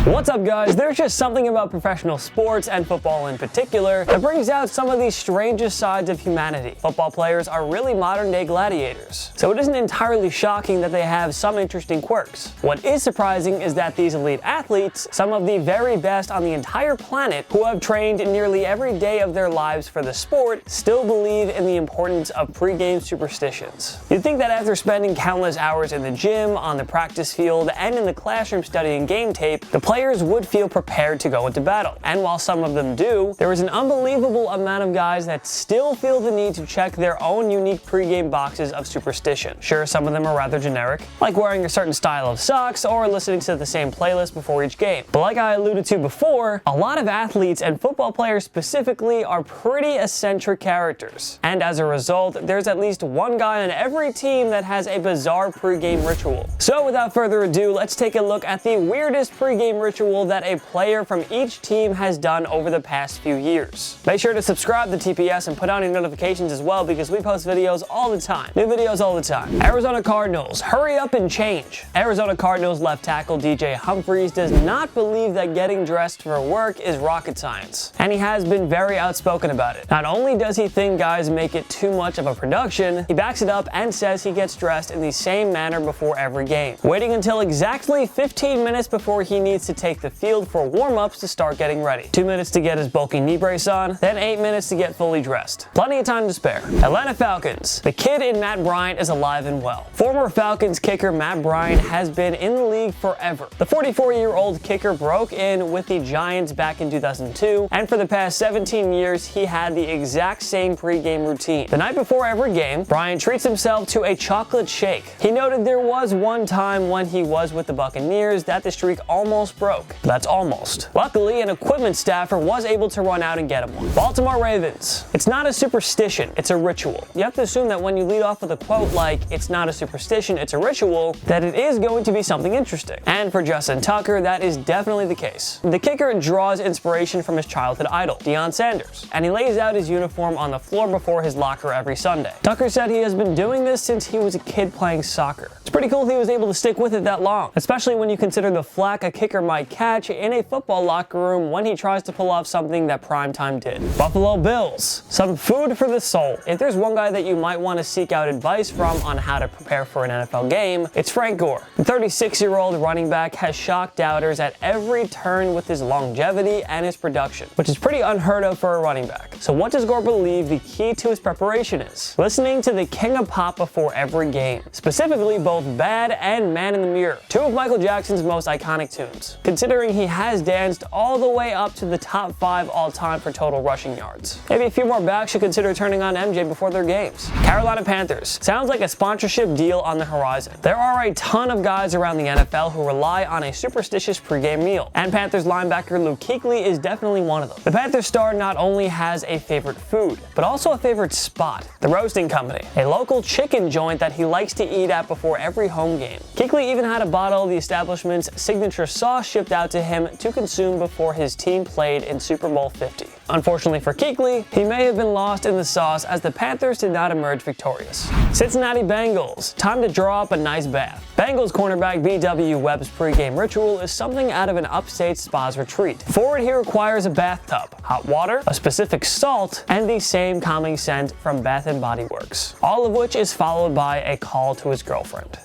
What's up, guys? There's just something about professional sports, and football in particular, that brings out some of the strangest sides of humanity. Football players are really modern-day gladiators, so it isn't entirely shocking that they have some interesting quirks. What is surprising is that these elite athletes, some of the very best on the entire planet, who have trained nearly every day of their lives for the sport, still believe in the importance of pre-game superstitions. You'd think that after spending countless hours in the gym, on the practice field, and in the classroom studying game tape, the players would feel prepared to go into battle. And while some of them do, there is an unbelievable amount of guys that still feel the need to check their own unique pregame boxes of superstition. Sure, some of them are rather generic, like wearing a certain style of socks or listening to the same playlist before each game. But like I alluded to before, a lot of athletes and football players specifically are pretty eccentric characters. And as a result, there's at least one guy on every team that has a bizarre pregame ritual. So without further ado, let's take a look at the weirdest pregame ritual that a player from each team has done over the past few years. Make sure to subscribe to TPS and put on your notifications as well, because we post videos all the time. New videos all the time. Arizona Cardinals, hurry up and change. Arizona Cardinals left tackle DJ Humphries does not believe that getting dressed for work is rocket science, and he has been very outspoken about it. Not only does he think guys make it too much of a production, he backs it up and says he gets dressed in the same manner before every game, waiting until exactly 15 minutes before he needs to take the field for warm-ups to start getting ready. 2 minutes to get his bulky knee brace on, then 8 minutes to get fully dressed. Plenty of time to spare. Atlanta Falcons. The kid in Matt Bryant is alive and well. Former Falcons kicker Matt Bryant has been in the league forever. The 44-year-old kicker broke in with the Giants back in 2002, and for the past 17 years, he had the exact same pregame routine. The night before every game, Bryant treats himself to a chocolate shake. He noted there was one time when he was with the Buccaneers that the streak almost broke. That's almost. Luckily, an equipment staffer was able to run out and get him one. Baltimore Ravens. It's not a superstition, it's a ritual. You have to assume that when you lead off with a quote like, "It's not a superstition, it's a ritual," that it is going to be something interesting. And for Justin Tucker, that is definitely the case. The kicker draws inspiration from his childhood idol, Deion Sanders, and he lays out his uniform on the floor before his locker every Sunday. Tucker said he has been doing this since he was a kid playing soccer. It's pretty cool he was able to stick with it that long, especially when you consider the flack a kicker might catch in a football locker room when he tries to pull off something that primetime did. Buffalo Bills. Some food for the soul. If there's one guy that you might want to seek out advice from on how to prepare for an NFL game, it's Frank Gore. The 36-year-old running back has shocked doubters at every turn with his longevity and his production, which is pretty unheard of for a running back. So what does Gore believe the key to his preparation is? Listening to the King of Pop before every game, specifically both Bad and Man in the Mirror, two of Michael Jackson's most iconic tunes, considering he has danced all the way up to the top 5 all-time for total rushing yards. Maybe a few more backs should consider turning on MJ before their games. Carolina Panthers. Sounds like a sponsorship deal on the horizon. There are a ton of guys around the NFL who rely on a superstitious pregame meal, and Panthers linebacker Luke Kuechly is definitely one of them. The Panthers star not only has a favorite food, but also a favorite spot, the Roasting Company, a local chicken joint that he likes to eat at before every home game. Kuechly even had a bottle of the establishment's signature sauce shipped out to him to consume before his team played in Super Bowl 50. Unfortunately for Kuechly, he may have been lost in the sauce as the Panthers did not emerge victorious. Cincinnati Bengals. Time to draw up a nice bath. Bengals cornerback B.W. Webb's pregame ritual is something out of an upstate spa's retreat. For it, he requires a bathtub, hot water, a specific salt, and the same calming scent from Bath & Body Works, all of which is followed by a call to his girlfriend.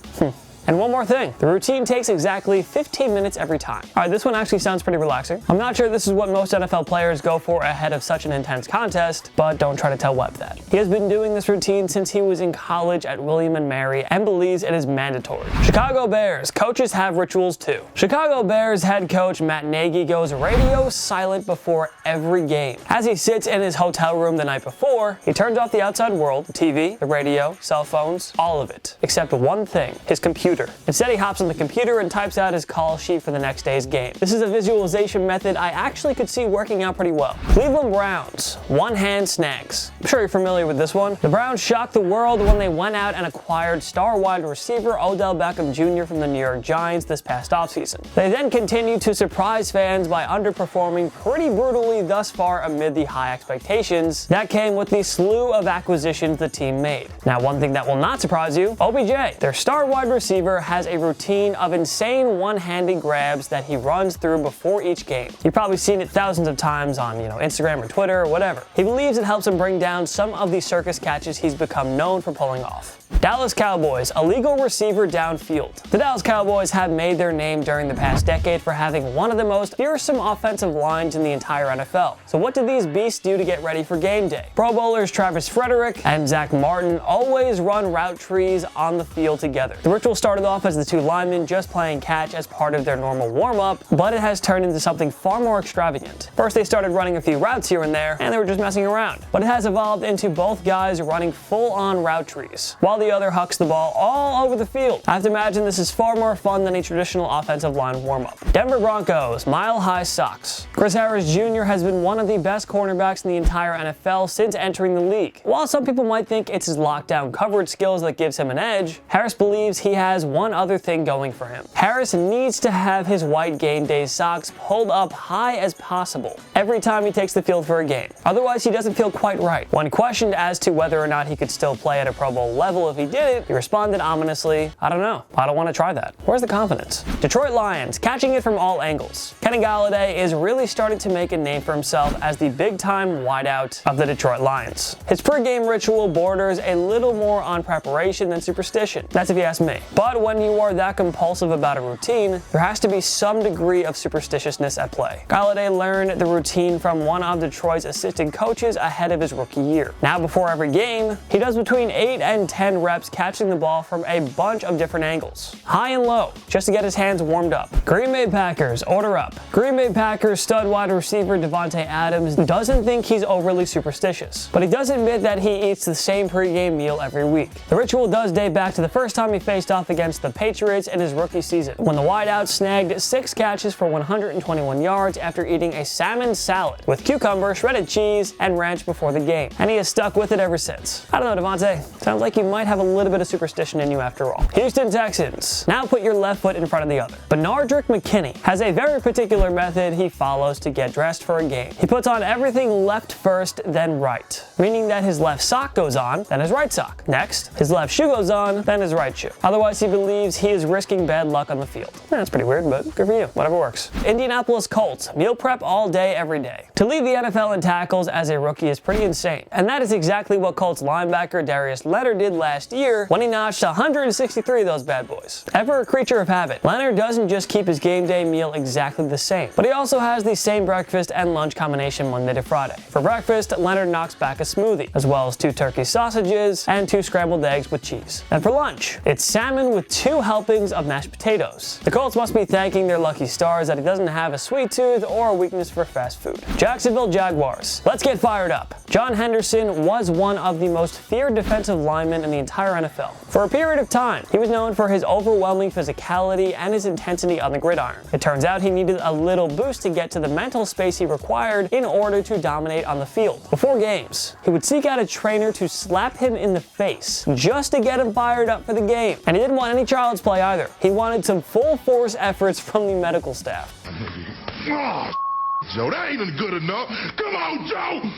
And one more thing, the routine takes exactly 15 minutes every time. Alright, this one actually sounds pretty relaxing. I'm not sure this is what most NFL players go for ahead of such an intense contest, but don't try to tell Webb that. He has been doing this routine since he was in college at William & Mary and believes it is mandatory. Chicago Bears. Coaches have rituals too. Chicago Bears head coach Matt Nagy goes radio silent before every game. As he sits in his hotel room the night before, he turns off the outside world, the TV, the radio, cell phones, all of it, except one thing, his computer. Instead, he hops on the computer and types out his call sheet for the next day's game. This is a visualization method I actually could see working out pretty well. Cleveland Browns. One-hand snags. I'm sure you're familiar with this one. The Browns shocked the world when they went out and acquired star wide receiver Odell Beckham Jr. from the New York Giants this past offseason. They then continued to surprise fans by underperforming pretty brutally thus far amid the high expectations that came with the slew of acquisitions the team made. Now, one thing that will not surprise you, OBJ, their star wide receiver receiver has a routine of insane one-handed grabs that he runs through before each game. You've probably seen it thousands of times on, Instagram or Twitter or whatever. He believes it helps him bring down some of the circus catches he's become known for pulling off. Dallas Cowboys, illegal receiver downfield. The Dallas Cowboys have made their name during the past decade for having one of the most fearsome offensive lines in the entire NFL. So what do these beasts do to get ready for game day? Pro Bowlers Travis Frederick and Zach Martin always run route trees on the field together. The ritual started off as the two linemen just playing catch as part of their normal warm-up, but it has turned into something far more extravagant. First they started running a few routes here and there, and they were just messing around. But it has evolved into both guys running full-on route trees, while the other hucks the ball all over the field. I have to imagine this is far more fun than a traditional offensive line warm-up. Denver Broncos, mile-high socks. Chris Harris Jr. has been one of the best cornerbacks in the entire NFL since entering the league. While some people might think it's his lockdown coverage skills that gives him an edge, Harris believes he has one other thing going for him. Harris needs to have his white game day socks pulled up high as possible every time he takes the field for a game. Otherwise, he doesn't feel quite right. When questioned as to whether or not he could still play at a Pro Bowl level if he did it, he responded ominously, "I don't know. I don't want to try that." Where's the confidence? Detroit Lions, catching it from all angles. Kenny Golladay is really starting to make a name for himself as the big-time wideout of the Detroit Lions. His pregame ritual borders a little more on preparation than superstition. That's if you ask me. But when you are that compulsive about a routine, there has to be some degree of superstitiousness at play. Golladay learned the routine from one of Detroit's assistant coaches ahead of his rookie year. Now before every game, he does between 8 and 10 reps catching the ball from a bunch of different angles, high and low, just to get his hands warmed up. Green Bay Packers, order up. Green Bay Packers stud wide receiver Davante Adams doesn't think he's overly superstitious, but he does admit that he eats the same pregame meal every week. The ritual does date back to the first time he faced off against the Patriots in his rookie season, when the wideout snagged 6 catches for 121 yards after eating a salmon salad with cucumber, shredded cheese, and ranch before the game, and he has stuck with it ever since. I don't know, Davante. Sounds like you might have a little bit of superstition in you after all. Houston Texans. Now put your left foot in front of the other. Benardrick McKinney has a very particular method he follows to get dressed for a game. He puts on everything left first, then right, meaning that his left sock goes on, then his right sock. Next, his left shoe goes on, then his right shoe. Otherwise, he believes he is risking bad luck on the field. That's pretty weird, but good for you. Whatever works. Indianapolis Colts. Meal prep all day, every day. To lead the NFL in tackles as a rookie is pretty insane, and that is exactly what Colts linebacker Darius Leonard did last year when he notched 163 of those bad boys. Ever a creature of habit, Leonard doesn't just keep his game day meal exactly the same, but he also has the same breakfast and lunch combination Monday to Friday. For breakfast, Leonard knocks back a smoothie, as well as 2 turkey sausages and 2 scrambled eggs with cheese. And for lunch, it's salmon with 2 helpings of mashed potatoes. The Colts must be thanking their lucky stars that he doesn't have a sweet tooth or a weakness for fast food. Jacksonville Jaguars. Let's get fired up. John Henderson was one of the most feared defensive linemen in the entire NFL. For a period of time, he was known for his overwhelming physicality and his intensity on the gridiron. It turns out he needed a little boost to get to the mental space he required in order to dominate on the field. Before games, he would seek out a trainer to slap him in the face just to get him fired up for the game. And he didn't want any child's play either. He wanted some full force efforts from the medical staff. Oh, Joe, that ain't good enough. Come on, Joe!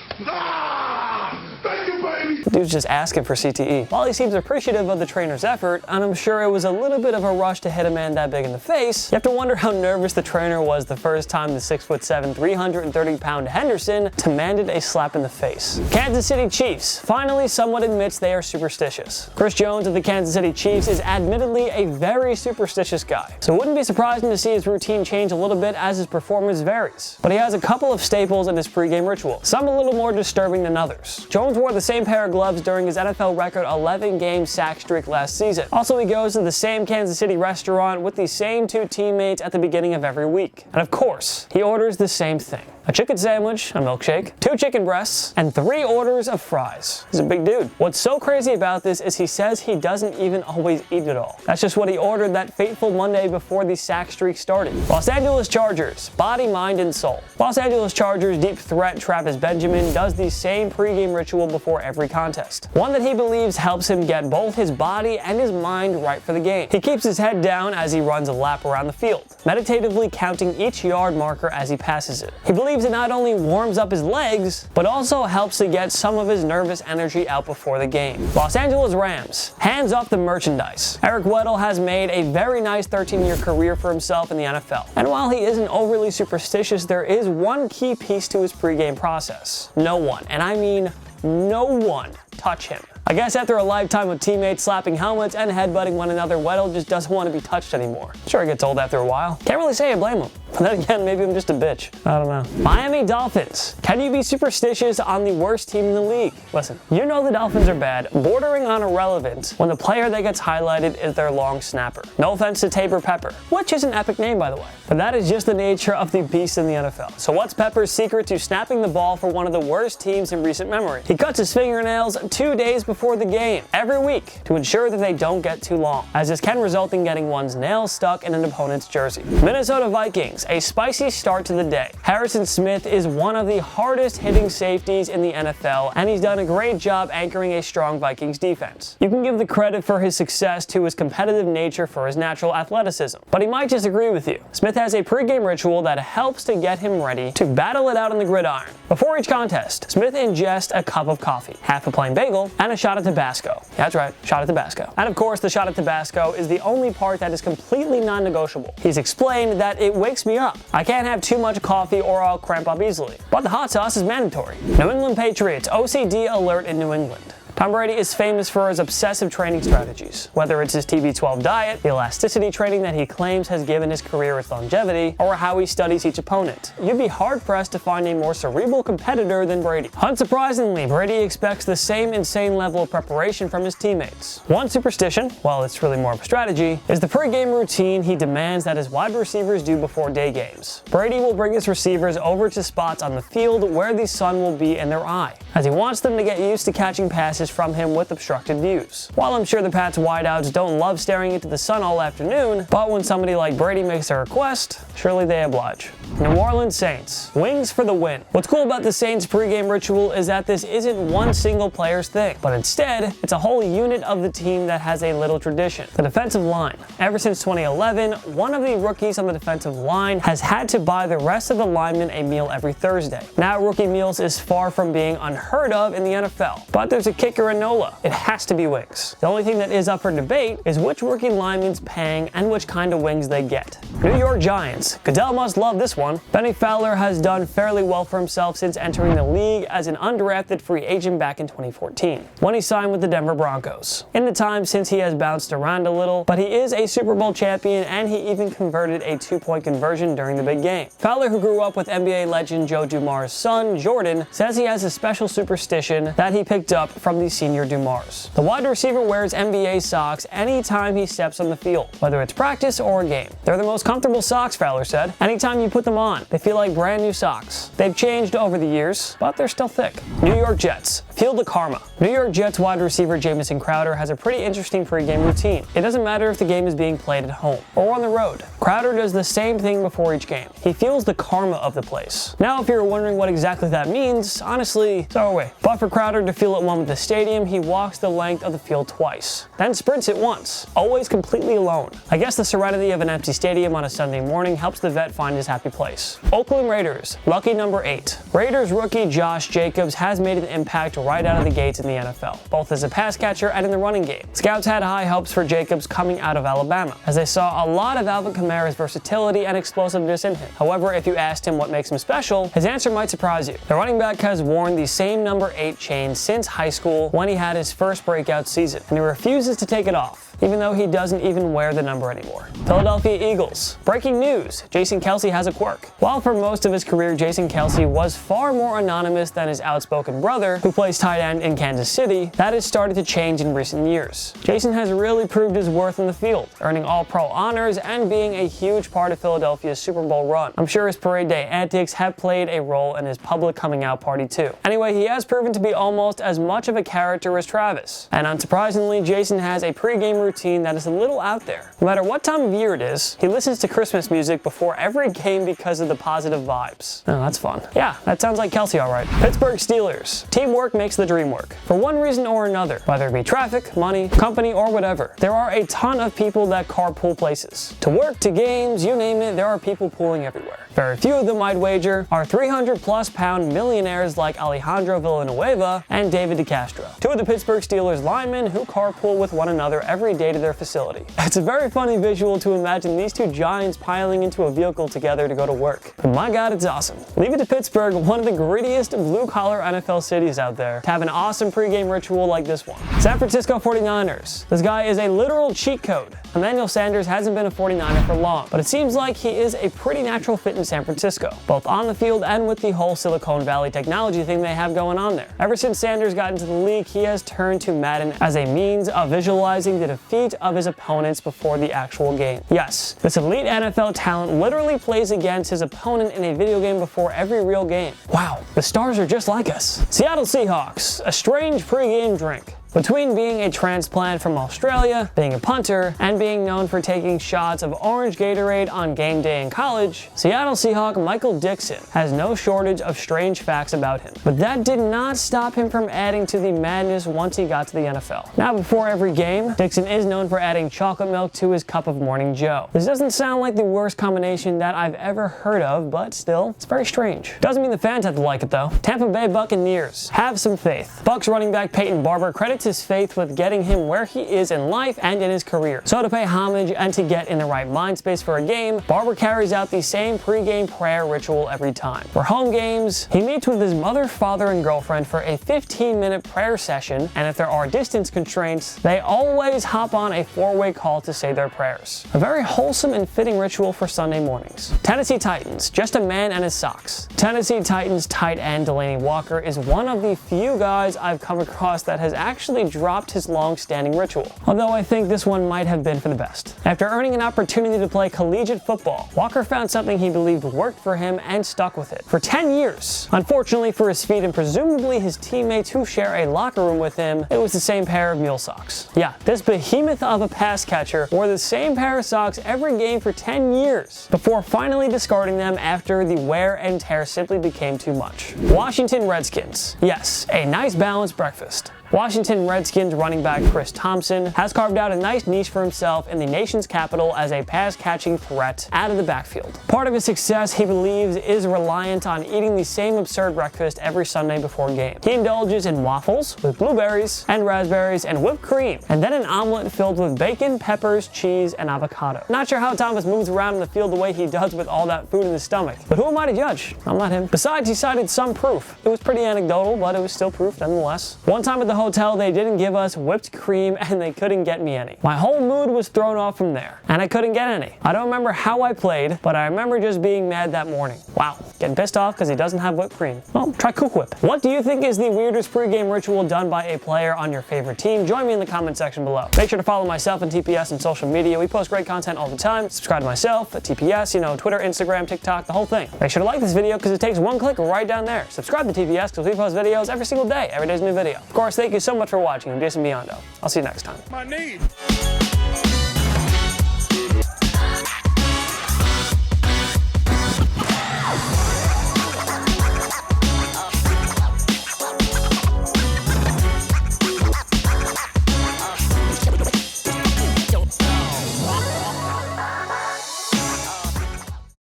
Thank you, baby! Dude's just asking for CTE. While he seems appreciative of the trainer's effort, and I'm sure it was a little bit of a rush to hit a man that big in the face, you have to wonder how nervous the trainer was the first time the 6'7", 330-pound Henderson demanded a slap in the face. Kansas City Chiefs. Finally, someone admits they are superstitious. Chris Jones of the Kansas City Chiefs is admittedly a very superstitious guy, so it wouldn't be surprising to see his routine change a little bit as his performance varies. But he has a couple of staples in his pregame ritual, some a little more disturbing than others. Jones wore the same pair of gloves during his NFL record 11-game sack streak last season. Also, he goes to the same Kansas City restaurant with the same 2 teammates at the beginning of every week. And of course, he orders the same thing: a chicken sandwich, a milkshake, 2 chicken breasts, and 3 orders of fries. He's a big dude. What's so crazy about this is he says he doesn't even always eat it all. That's just what he ordered that fateful Monday before the sack streak started. Los Angeles Chargers. Body, mind, and soul. Los Angeles Chargers deep threat Travis Benjamin does the same pregame ritual before every contest, one that he believes helps him get both his body and his mind right for the game. He keeps his head down as he runs a lap around the field, meditatively counting each yard marker as he passes it. He believes believes it not only warms up his legs, but also helps to get some of his nervous energy out before the game. Los Angeles Rams, hands off the merchandise. Eric Weddle has made a very nice 13-year career for himself in the NFL. And while he isn't overly superstitious, there is one key piece to his pregame process. No one, and I mean no one, touch him. I guess after a lifetime of teammates slapping helmets and headbutting one another, Weddle just doesn't want to be touched anymore. Sure, it gets old after a while. Can't really say I blame him. But then again, maybe I'm just a bitch. I don't know. Miami Dolphins. Can you be superstitious on the worst team in the league? Listen, you know the Dolphins are bad, bordering on irrelevant, when the player that gets highlighted is their long snapper. No offense to Tabor Pepper, which is an epic name, by the way. But that is just the nature of the beast in the NFL. So what's Pepper's secret to snapping the ball for one of the worst teams in recent memory? He cuts his fingernails 2 days before the game, every week, to ensure that they don't get too long, as this can result in getting one's nails stuck in an opponent's jersey. Minnesota Vikings, a spicy start to the day. Harrison Smith is one of the hardest hitting safeties in the NFL, and he's done a great job anchoring a strong Vikings defense. You can give the credit for his success to his competitive nature for his natural athleticism, but he might disagree with you. Smith has a pregame ritual that helps to get him ready to battle it out on the gridiron. Before each contest, Smith ingests a cup of coffee, half a plain bagel, and a shot of Tabasco. That's right, shot of Tabasco. And of course, the shot of Tabasco is the only part that is completely non-negotiable. He's explained that it wakes me up. I can't have too much coffee or I'll cramp up easily. But the hot sauce is mandatory. New England Patriots, OCD alert in New England. Tom Brady is famous for his obsessive training strategies, whether it's his TB12 diet, the elasticity training that he claims has given his career its longevity, or how he studies each opponent. You'd be hard-pressed to find a more cerebral competitor than Brady. Unsurprisingly, Brady expects the same insane level of preparation from his teammates. One superstition, well, it's really more of a strategy, is the pregame routine he demands that his wide receivers do before day games. Brady will bring his receivers over to spots on the field where the sun will be in their eye, as he wants them to get used to catching passes from him with obstructed views. While I'm sure the Pats wideouts don't love staring into the sun all afternoon, but when somebody like Brady makes a request, surely they oblige. New Orleans Saints, wings for the win. What's cool about the Saints pregame ritual is that this isn't one single player's thing, but instead, it's a whole unit of the team that has a little tradition. The defensive line. Ever since 2011, one of the rookies on the defensive line has had to buy the rest of the linemen a meal every Thursday. Now, rookie meals is far from being unheard of in the NFL, but there's a kicker in NOLA. It has to be wings. The only thing that is up for debate is which rookie lineman's paying and which kind of wings they get. New York Giants. Goodell must love this one. Benny Fowler has done fairly well for himself since entering the league as an undrafted free agent back in 2014, when he signed with the Denver Broncos. In the time since, he has bounced around a little, but he is a Super Bowl champion, and he even converted a 2-point conversion during the big game. Fowler, who grew up with NBA legend Joe Dumars' son, Jordan, says he has a special superstition that he picked up from the senior Dumars. The wide receiver wears NBA socks anytime he steps on the field, whether it's practice or a game. They're the most comfortable socks, Fowler said. Anytime you put them on, they feel like brand new socks. They've changed over the years, but they're still thick. New York Jets. Field of Karma. New York Jets wide receiver Jamison Crowder has a pretty interesting pregame routine. It doesn't matter if the game is being played at home or on the road. Crowder does the same thing before each game. He feels the karma of the place. Now, if you're wondering what exactly that means, honestly, so are we. But for Crowder to feel at one with the stadium, he walks the length of the field twice, then sprints it once, always completely alone. I guess the serenity of an empty stadium on a Sunday morning helps the vet find his happy place. Oakland Raiders, lucky number 8. Raiders rookie Josh Jacobs has made an impact right out of the gates in the NFL, both as a pass catcher and in the running game. Scouts had high hopes for Jacobs coming out of Alabama, as they saw a lot of Alvin Kamara's versatility and explosiveness in him. However, if you asked him what makes him special, his answer might surprise you. The running back has worn the same number 8 chain since high school when he had his first breakout season, and he refuses to take it off, even though he doesn't even wear the number anymore. Philadelphia Eagles. Breaking news, Jason Kelce has a quirk. While for most of his career, Jason Kelce was far more anonymous than his outspoken brother, who plays tight end in Kansas City, that has started to change in recent years. Jason has really proved his worth in the field, earning All-Pro honors and being a huge part of Philadelphia's Super Bowl run. I'm sure his parade day antics have played a role in his public coming out party too. Anyway, he has proven to be almost as much of a character as Travis, and unsurprisingly, Jason has a pregame routine routine that is a little out there. No matter what time of year it is, he listens to Christmas music before every game because of the positive vibes. Oh, that's fun. Yeah, that sounds like Kelsey all right. Pittsburgh Steelers. Teamwork makes the dream work. For one reason or another, whether it be traffic, money, company, or whatever, there are a ton of people that carpool places. To work, to games, you name it, there are people pooling everywhere. Very few of them, I'd wager, are 300-plus pound millionaires like Alejandro Villanueva and David DeCastro, two of the Pittsburgh Steelers linemen who carpool with one another every day to their facility. It's a very funny visual to imagine these two giants piling into a vehicle together to go to work. But my God, it's awesome. Leave it to Pittsburgh, one of the grittiest blue-collar NFL cities out there, to have an awesome pregame ritual like this one. San Francisco 49ers. This guy is a literal cheat code. Emmanuel Sanders hasn't been a 49er for long, but it seems like he is a pretty natural fit in San Francisco, both on the field and with the whole Silicon Valley technology thing they have going on there. Ever since Sanders got into the league, he has turned to Madden as a means of visualizing the defeat of his opponents before the actual game. Yes, this elite NFL talent literally plays against his opponent in a video game before every real game. Wow, the stars are just like us. Seattle Seahawks, a strange pregame drink. Between being a transplant from Australia, being a punter, and being known for taking shots of orange Gatorade on game day in college, Seattle Seahawk Michael Dixon has no shortage of strange facts about him. But that did not stop him from adding to the madness once he got to the NFL. Now, before every game, Dixon is known for adding chocolate milk to his cup of Morning Joe. This doesn't sound like the worst combination that I've ever heard of, but still, it's very strange. Doesn't mean the fans have to like it though. Tampa Bay Buccaneers. Have some faith. Bucs running back Peyton Barber credits his faith with getting him where he is in life and in his career. So to pay homage and to get in the right mind space for a game, Barber carries out the same pregame prayer ritual every time. For home games, he meets with his mother, father, and girlfriend for a 15-minute prayer session, and if there are distance constraints, they always hop on a 4-way call to say their prayers. A very wholesome and fitting ritual for Sunday mornings. Tennessee Titans, just a man and his socks. Tennessee Titans tight end Delaney Walker is one of the few guys I've come across that has actually dropped his long-standing ritual, although I think this one might have been for the best. After earning an opportunity to play collegiate football, Walker found something he believed worked for him and stuck with it for 10 years. Unfortunately for his feet and presumably his teammates who share a locker room with him, it was the same pair of mule socks. Yeah, this behemoth of a pass catcher wore the same pair of socks every game for 10 years, before finally discarding them after the wear and tear simply became too much. Washington Redskins. Yes, a nice balanced breakfast. Washington Redskins running back Chris Thompson has carved out a nice niche for himself in the nation's capital as a pass-catching threat out of the backfield. Part of his success, he believes, is reliant on eating the same absurd breakfast every Sunday before game. He indulges in waffles with blueberries and raspberries and whipped cream, and then an omelet filled with bacon, peppers, cheese, and avocado. Not sure how Thomas moves around in the field the way he does with all that food in his stomach, but who am I to judge? I'm not him. Besides, he cited some proof. It was pretty anecdotal, but it was still proof nonetheless. One time at the hotel, they didn't give us whipped cream and they couldn't get me any. My whole mood was thrown off from there, and I couldn't get any. I don't remember how I played, but I remember just being mad that morning. Wow, getting pissed off because he doesn't have whipped cream. Well, try Cook Whip. What do you think is the weirdest pregame ritual done by a player on your favorite team? Join me in the comment section below. Make sure to follow myself and TPS on social media. We post great content all the time. Subscribe to myself at TPS, Twitter, Instagram, TikTok, the whole thing. Make sure to like this video because it takes one click right down there. Subscribe to TPS because we post videos every single day. Every day's a new video. Of course, thank you so much for watching. I'm Jason Biondo. I'll see you next time. My knee.